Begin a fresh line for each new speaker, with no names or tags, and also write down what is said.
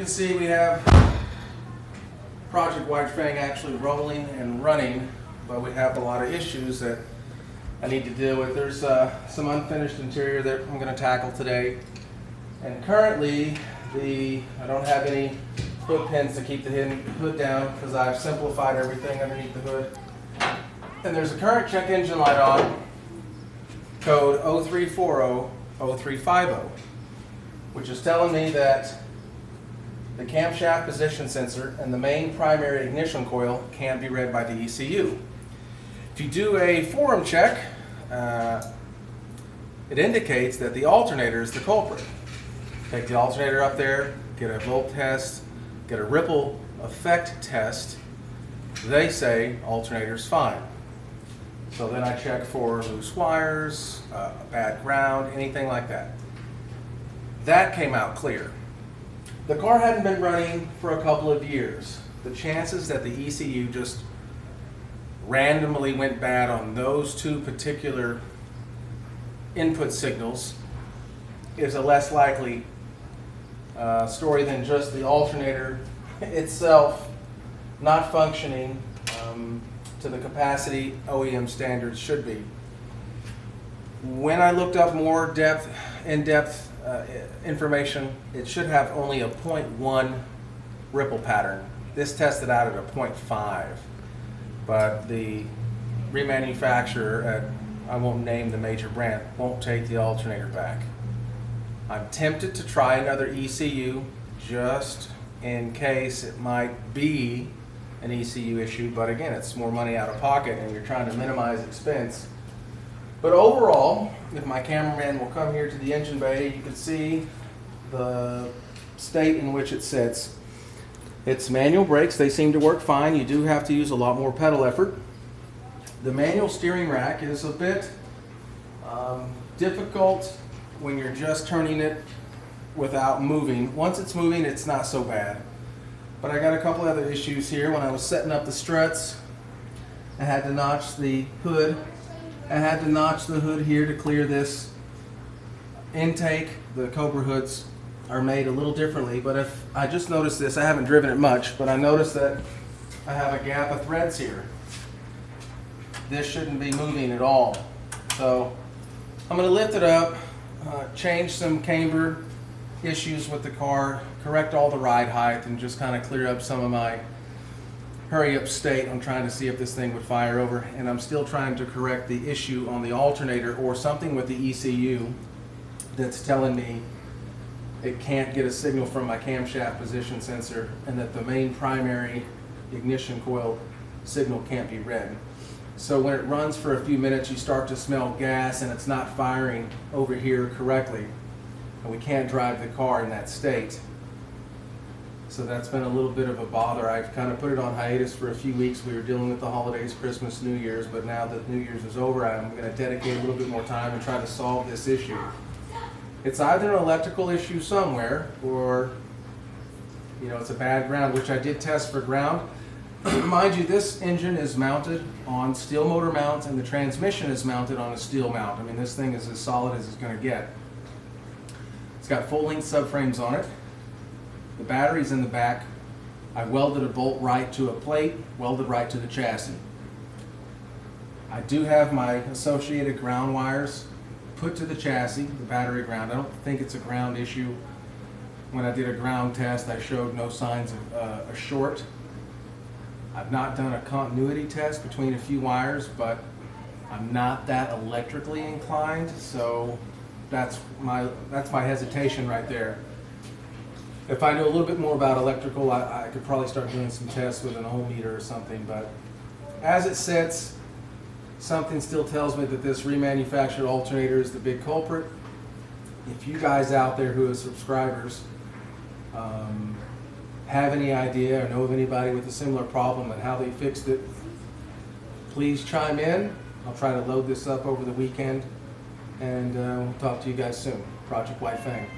can see, we have Project White Fang actually rolling and running, but we have a lot of issues that I need to deal with. There's some unfinished interior that I'm going to tackle today, and currently I don't have any hood pins to keep the hood down because I've simplified everything underneath the hood. And there's a current check engine light on, code 0340-0350, which is telling me that the camshaft position sensor and the main primary ignition coil can't be read by the ECU. If you do a forum check, it indicates that the alternator is the culprit. Take the alternator up there, get a volt test, get a ripple effect test. They say alternator's fine. So then I check for loose wires, bad ground, anything like that. That came out clear. The car hadn't been running for a couple of years. The chances that the ECU just randomly went bad on those two particular input signals is a less likely story than just the alternator itself not functioning to the capacity OEM standards should be. When I looked up more in-depth information, it should have only a 0.1 ripple pattern. This tested out at a 0.5, but the remanufacturer at, I won't name the major brand, won't take the alternator back. I'm tempted to try another ECU just in case it might be an ECU issue, but again, it's more money out of pocket and you're trying to minimize expense. But overall, if my cameraman will come here to the engine bay, you can see the state in which it sits. It's manual brakes, they seem to work fine. You do have to use a lot more pedal effort. The manual steering rack is a bit difficult when you're just turning it without moving. Once it's moving, it's not so bad. But I got a couple other issues here. When I was setting up the struts, I had to notch the hood. I had to notch the hood here to clear this intake. The Cobra hoods are made a little differently, but if I just noticed this, I haven't driven it much, but I noticed that I have a gap of threads here. This shouldn't be moving at all. So I'm going to lift it up, change some camber issues with the car, correct all the ride height, and just kind of clear up some of my hurry up state. I'm trying to see if this thing would fire over, and I'm still trying to correct the issue on the alternator or something with the ECU that's telling me it can't get a signal from my camshaft position sensor and that the main primary ignition coil signal can't be read. So when it runs for a few minutes, you start to smell gas and it's not firing over here correctly, and we can't drive the car in that state. So that's been a little bit of a bother. I've kind of put it on hiatus for a few weeks. We were dealing with the holidays, Christmas, New Year's, but now that New Year's is over, I'm going to dedicate a little bit more time and try to solve this issue. It's either an electrical issue somewhere, or it's a bad ground, which I did test for ground. Mind you, this engine is mounted on steel motor mounts and the transmission is mounted on a steel mount. I mean, this thing is as solid as it's going to get. It's got full-length subframes on it. The battery's in the back. I welded a bolt right to a plate, welded right to the chassis. I do have my associated ground wires put to the chassis, the battery ground. I don't think it's a ground issue. When I did a ground test, I showed no signs of a short. I've not done a continuity test between a few wires, but I'm not that electrically inclined, so that's my hesitation right there. If I knew a little bit more about electrical, I could probably start doing some tests with an ohm meter or something, but as it sits, something still tells me that this remanufactured alternator is the big culprit. If you guys out there who are subscribers have any idea or know of anybody with a similar problem and how they fixed it, please chime in. I'll try to load this up over the weekend, and we'll talk to you guys soon. Project White Fang.